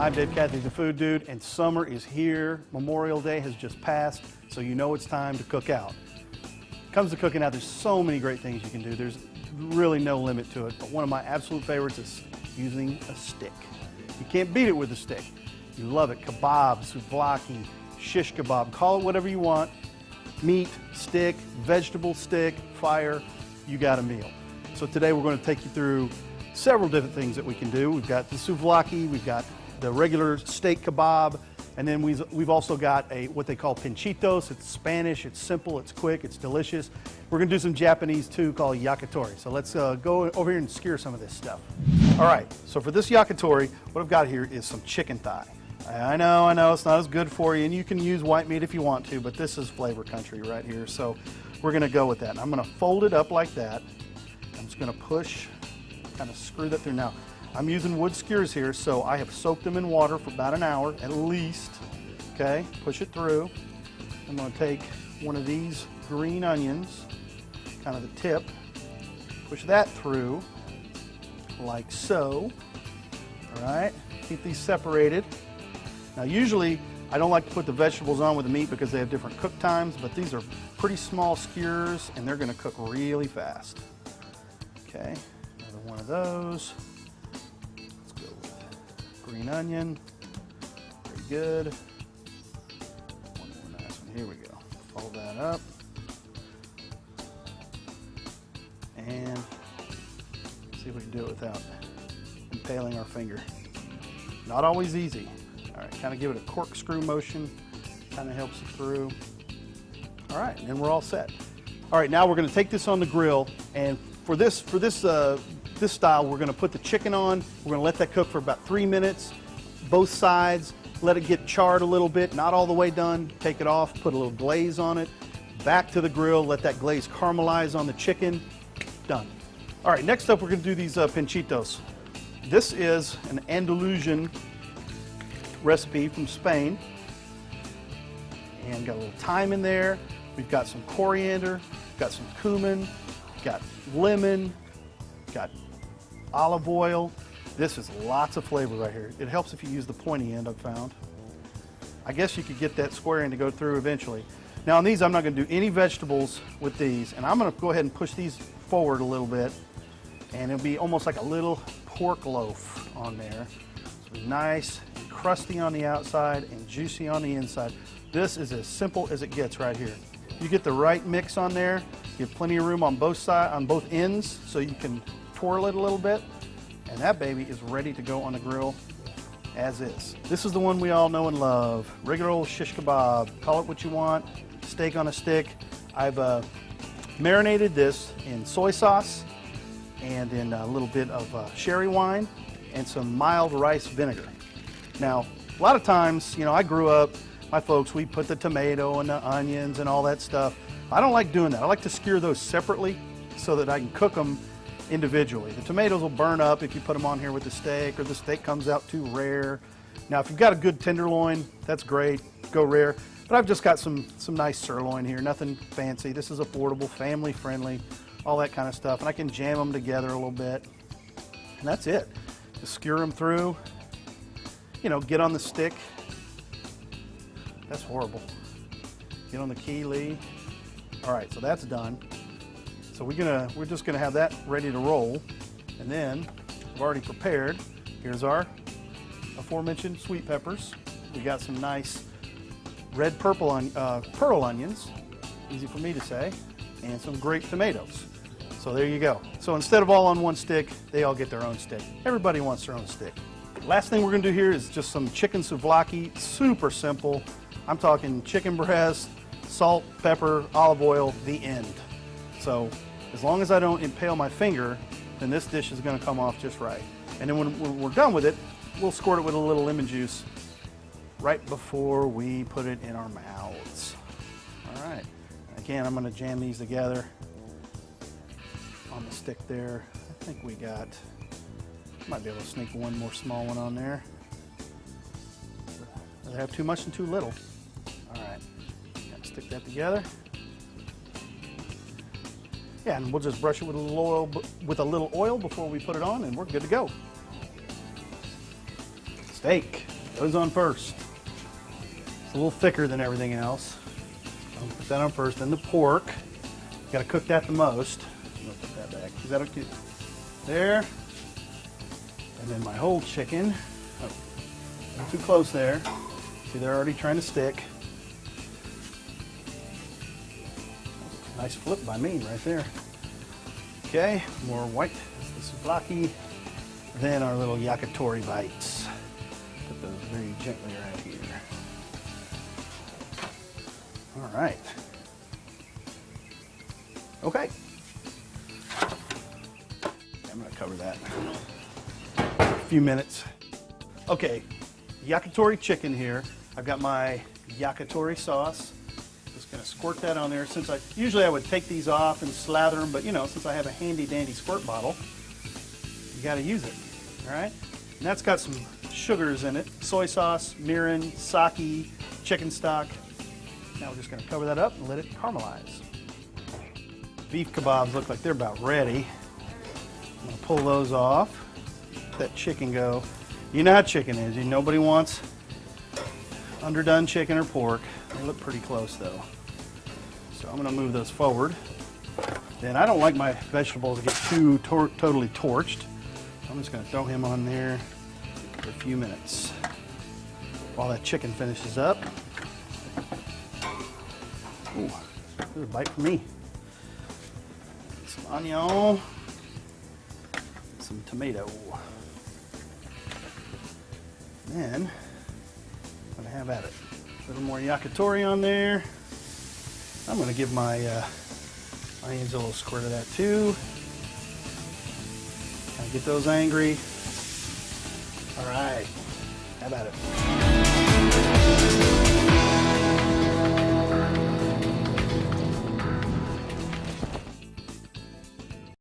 I'm Dave Cathy, the Food Dude, and summer is here. Memorial Day has just passed, so you know it's time to cook out. When it comes to cooking out, there's so many great things you can do. There's really no limit to it, but one of my absolute favorites is using a stick. You can't beat it with a stick. You love it. Kebab, souvlaki, shish kebab, call it whatever you want. Meat, stick, vegetable stick, fire, you got a meal. So today we're going to take you through several different things that we can do. We've got the souvlaki, we've got the regular steak kebab, and then we've also got what they call pinchitos. It's Spanish, it's simple, it's quick, it's delicious. We're going to do some Japanese too called yakitori. So let's go over here and skewer some of this stuff. All right, so for this yakitori, what I've got here is some chicken thigh. I know, it's not as good for you, and you can use white meat if you want to, but this is flavor country right here, so we're going to go with that. And I'm going to fold it up like that. I'm just going to push, kind of screw that through. Now, I'm using wood skewers here, so I have soaked them in water for about an hour at least. Okay, push it through. I'm going to take one of these green onions, kind of the tip, push that through like so. All right, keep these separated. Now, usually I don't like to put the vegetables on with the meat because they have different cook times, but these are pretty small skewers and they're going to cook really fast. Okay, another one of those. Let's go with green onion. Very good. One more nice one. Here we go. Fold that up. And see if we can do it without impaling our finger. Not always easy. All right, kind of give it a corkscrew motion. Kind of helps it through. All right, and then we're all set. All right, now we're going to take this on the grill, and for this style, we're going to put the chicken on. We're going to let that cook for about 3 minutes, both sides. Let it get charred a little bit, not all the way done. Take it off, put a little glaze on it. Back to the grill, let that glaze caramelize on the chicken. Done. All right, next up, we're going to do these pinchitos. This is an Andalusian recipe from Spain. And got a little thyme in there. We've got some coriander, got some cumin, got lemon, got olive oil. This is lots of flavor right here. It helps if you use the pointy end, I've found. I guess you could get that square end to go through eventually. Now on these, I'm not going to do any vegetables with these, and I'm going to go ahead and push these forward a little bit, and it'll be almost like a little pork loaf on there. It'll be nice and crusty on the outside and juicy on the inside. This is as simple as it gets right here. You get the right mix on there. You have plenty of room on both sides, on both ends, so you can twirl it a little bit, and that baby is ready to go on the grill as is. This is the one we all know and love. Regular old shish kebab. Call it what you want. Steak on a stick. I've marinated this in soy sauce and in a little bit of sherry wine and some mild rice vinegar. Now, a lot of times, I grew up, my folks, we put the tomato and the onions and all that stuff. I don't like doing that. I like to skewer those separately so that I can cook them individually. The tomatoes will burn up if you put them on here with the steak, or the steak comes out too rare. Now, if you've got a good tenderloin, that's great. Go rare. But I've just got some nice sirloin here, nothing fancy. This is affordable, family friendly, all that kind of stuff. And I can jam them together a little bit. And that's it. Just skewer them through, get on the stick. That's horrible. Get on the key, Lee. All right, so that's done. So we're just gonna have that ready to roll. And then I've already prepared. Here's our aforementioned sweet peppers. We got some nice red pearl onions, easy for me to say, and some grape tomatoes. So there you go. So instead of all on one stick, they all get their own stick. Everybody wants their own stick. Last thing we're gonna do here is just some chicken souvlaki, super simple. I'm talking chicken breast, salt, pepper, olive oil, the end. So as long as I don't impale my finger, then this dish is gonna come off just right. And then when we're done with it, we'll squirt it with a little lemon juice right before we put it in our mouths. All right, again, I'm gonna jam these together on the stick there. I think we might be able to sneak one more small one on there. Doesn't have too much and too little. All right, gotta stick that together. Yeah, and we'll just brush it with a little oil before we put it on, and we're good to go. Steak. Goes on first. It's a little thicker than everything else. I'll put that on first. Then the pork. You gotta cook that the most. I'm gonna put that back. Is that okay? There. And then my whole chicken. Oh, not too close there. See, they're already trying to stick. Nice flip by me right there. Okay, more white. This is souvlaki. Then our little yakitori bites. Put those very gently right here. All right. Okay. I'm gonna cover that for a few minutes. Okay, yakitori chicken here. I've got my yakitori sauce. Just gonna squirt that on there. Since usually I would take these off and slather them, but you know, since I have a handy dandy squirt bottle, you gotta use it, all right? And that's got some sugars in it. Soy sauce, mirin, sake, chicken stock. Now we're just gonna cover that up and let it caramelize. Beef kebabs look like they're about ready. I'm gonna pull those off. Let that chicken go. You know how chicken is. Nobody wants underdone chicken or pork. They look pretty close though. So I'm gonna move those forward. Then I don't like my vegetables to get too totally torched. I'm just gonna throw him on there for a few minutes while that chicken finishes up. Ooh, there's a bite for me. Some onion, some tomato. Then I'm gonna have at it. A little more yakitori on there. I'm gonna give my onions a little squirt of that too. Kind of get those angry. All right, how about it?